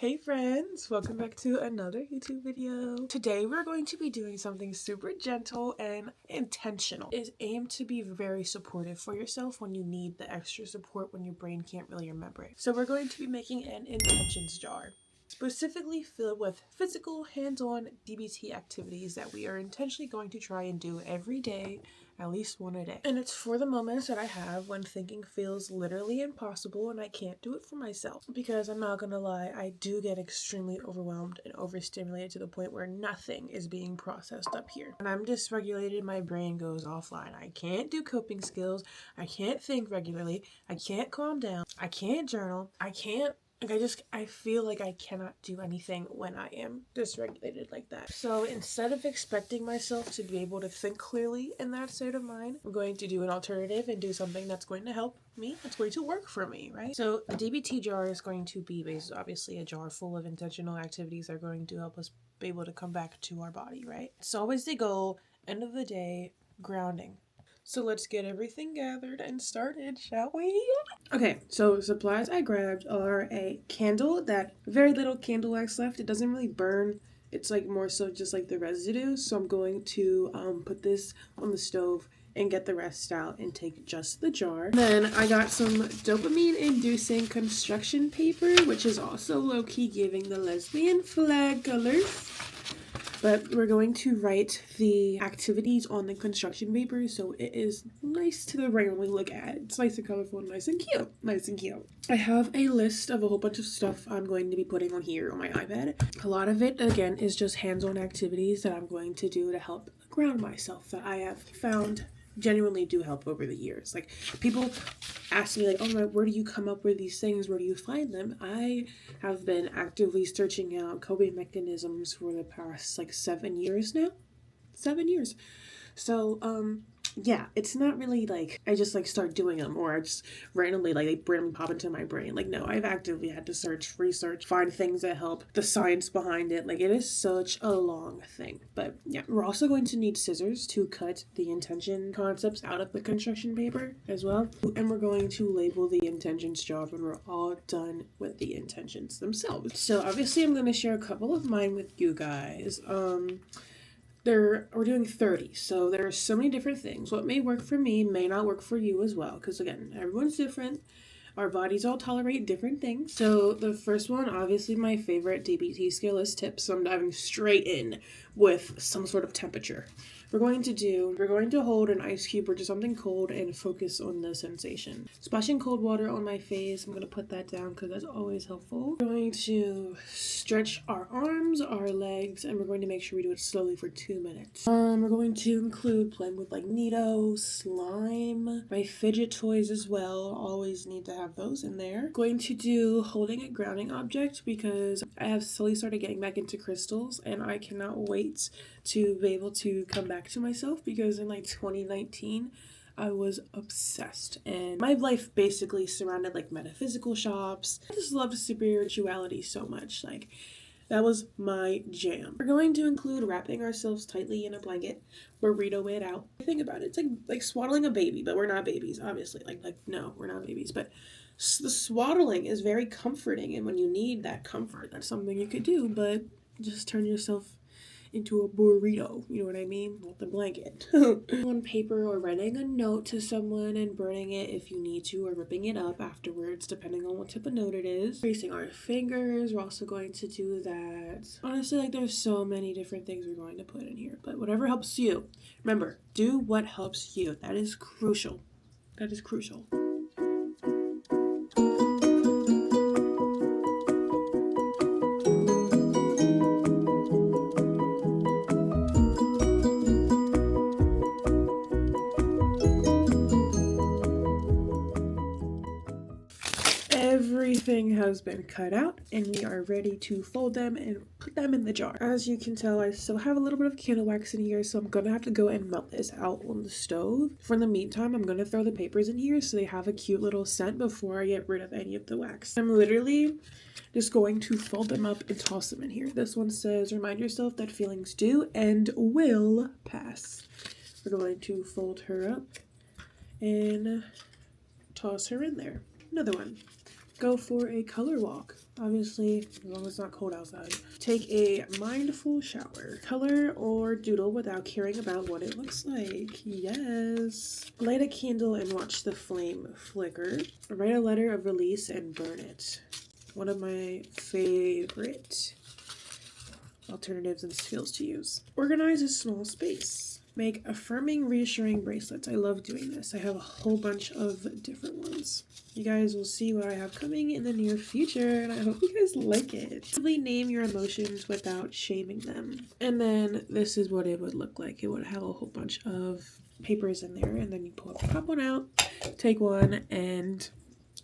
Hey friends, welcome back to another YouTube video. Today we're going to be doing something super gentle and intentional. It's aimed to be very supportive for yourself when you need the extra support when your brain can't really remember it. So we're going to be making an intentions jar, specifically filled with physical, hands-on DBT activities that we are intentionally going to try and do every day, at least one a day. And it's for the moments that I have when thinking feels literally impossible and I can't do it for myself. Because I'm not gonna lie, I do get extremely overwhelmed and overstimulated to the point where nothing is being processed up here. When I'm dysregulated, my brain goes offline. I can't do coping skills. I can't think regularly. I can't calm down. I can't journal. I feel like I cannot do anything when I am dysregulated like that. So instead of expecting myself to be able to think clearly in that state of mind, I'm going to do an alternative and do something that's going to help me. It's going to work for me, right? So the DBT jar is going to be obviously a jar full of intentional activities that are going to help us be able to come back to our body, right? It's always the goal, end of the day, grounding. So let's get everything gathered and started, shall we? Okay, so supplies I grabbed are a candle, that very little candle wax left. It doesn't really burn. It's like more so just like the residue. So I'm going to put this on the stove and get the rest out and take just the jar. Then I got some dopamine inducing construction paper, which is also low-key giving the lesbian flag colors. But we're going to write the activities on the construction paper so it is nice to the brain when we look at it. It's nice and colorful, nice and cute. Nice and cute. I have a list of a whole bunch of stuff I'm going to be putting on here on my iPad. A lot of it, again, is just hands-on activities that I'm going to do to help ground myself that I have found genuinely do help over the years. Like, people ask me, like, oh my, where do you come up with these things? Where do you find them? I have been actively searching out coping mechanisms for the past, like, 7 years now. 7 years. So, yeah, it's not really like I just like start doing them or I just randomly like they randomly pop into my brain. Like, no, I've actively had to search, research, find things that help, the science behind it. Like, it is such a long thing. But yeah, we're also going to need scissors to cut the intention concepts out of the construction paper as well. And we're going to label the intentions jar when we're all done with the intentions themselves. So obviously I'm going to share a couple of mine with you guys. We're doing 30, so there are so many different things. What may work for me may not work for you as well, because again, everyone's different. Our bodies all tolerate different things. So the first one, obviously my favorite DBT skill is tips, so I'm diving straight in with some sort of temperature. We're going to hold an ice cube or just something cold and focus on the sensation. Splashing cold water on my face, I'm going to put that down because that's always helpful. We're going to stretch our arms, our legs, and we're going to make sure we do it slowly for 2 minutes. We're going to include playing with like Neato, slime, my fidget toys as well. Always need to have those in there. Going to do holding a grounding object because I have slowly started getting back into crystals and I cannot wait to be able to come back to myself because in like 2019 I was obsessed and my life basically surrounded like metaphysical shops. I just loved spirituality so much. Like, that was my jam. We're going to include wrapping ourselves tightly in a blanket, burrito it out. Think about it. It's like swaddling a baby, but we're not babies, obviously. Like no, we're not babies, but the swaddling is very comforting, and when you need that comfort, that's something you could do, but just turn yourself into a burrito, you know what I mean? With the blanket. On paper or writing a note to someone and burning it if you need to, or ripping it up afterwards, depending on what type of note it is. Tracing our fingers, we're also going to do that. Honestly, like, there's so many different things we're going to put in here, but whatever helps you. Remember, do what helps you. That is crucial. That is crucial. Everything has been cut out and we are ready to fold them and put them in the jar. As you can tell, I still have a little bit of candle wax in here, so I'm gonna have to go and melt this out on the stove. For the meantime, I'm gonna throw the papers in here so they have a cute little scent before I get rid of any of the wax. I'm literally just going to fold them up and toss them in here. This one says, remind yourself that feelings do and will pass. We're going to fold her up and toss her in there. Another one. Go for a color walk. Obviously, as long as it's not cold outside. Take a mindful shower. Color or doodle without caring about what it looks like. Yes. Light a candle and watch the flame flicker. Write a letter of release and burn it. One of my favorite alternatives and skills to use. Organize a small space. Make affirming, reassuring bracelets. I love doing this. I have a whole bunch of different ones. You guys will see what I have coming in the near future, and I hope you guys like it. Simply name your emotions without shaming them. And then this is what it would look like. It would have a whole bunch of papers in there, and then you pop one out, take one, and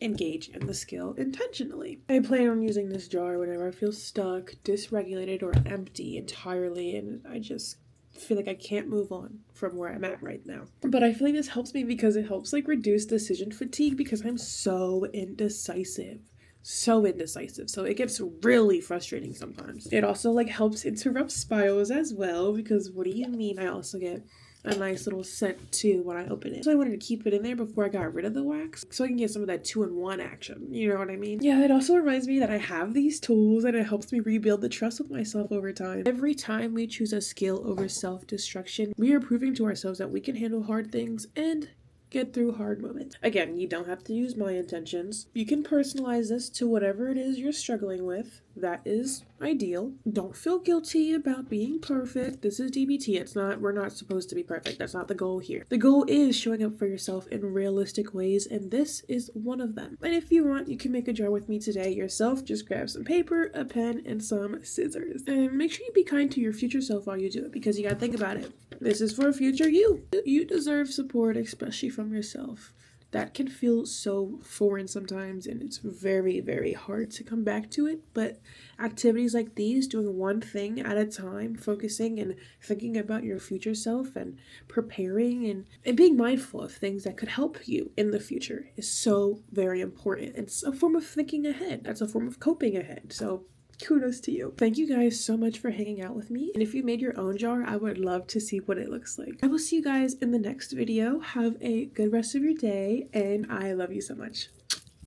engage in the skill intentionally. I plan on using this jar whenever I feel stuck, dysregulated, or empty entirely, and I just feel like I can't move on from where I'm at right now. But I feel like this helps me because it helps like reduce decision fatigue because I'm so indecisive. So it gets really frustrating sometimes. It also like helps interrupt spirals as well, because what do you mean I also get a nice little scent too when I open it. So I wanted to keep it in there before I got rid of the wax so I can get some of that 2-in-1 action. You know what I mean? Yeah, it also reminds me that I have these tools and it helps me rebuild the trust with myself over time. Every time we choose a skill over self-destruction, we are proving to ourselves that we can handle hard things and get through hard moments. Again, you don't have to use my intentions. You can personalize this to whatever it is you're struggling with. That is ideal. Don't feel guilty about being perfect. This is DBT. We're not supposed to be perfect. That's not the goal here. The goal is showing up for yourself in realistic ways, and this is one of them. And if you want, you can make a jar with me today yourself. Just grab some paper, a pen, and some scissors. And make sure you be kind to your future self while you do it, because you gotta think about it. This is for future you. You deserve support, especially from yourself. That can feel so foreign sometimes, and it's very, very hard to come back to it. But activities like these, doing one thing at a time, focusing and thinking about your future self and preparing and being mindful of things that could help you in the future is so very important. It's a form of thinking ahead. That's a form of coping ahead. So kudos to you. Thank you guys so much for hanging out with me. And if you made your own jar, I would love to see what it looks like. I will see you guys in the next video. Have a good rest of your day, and I love you so much.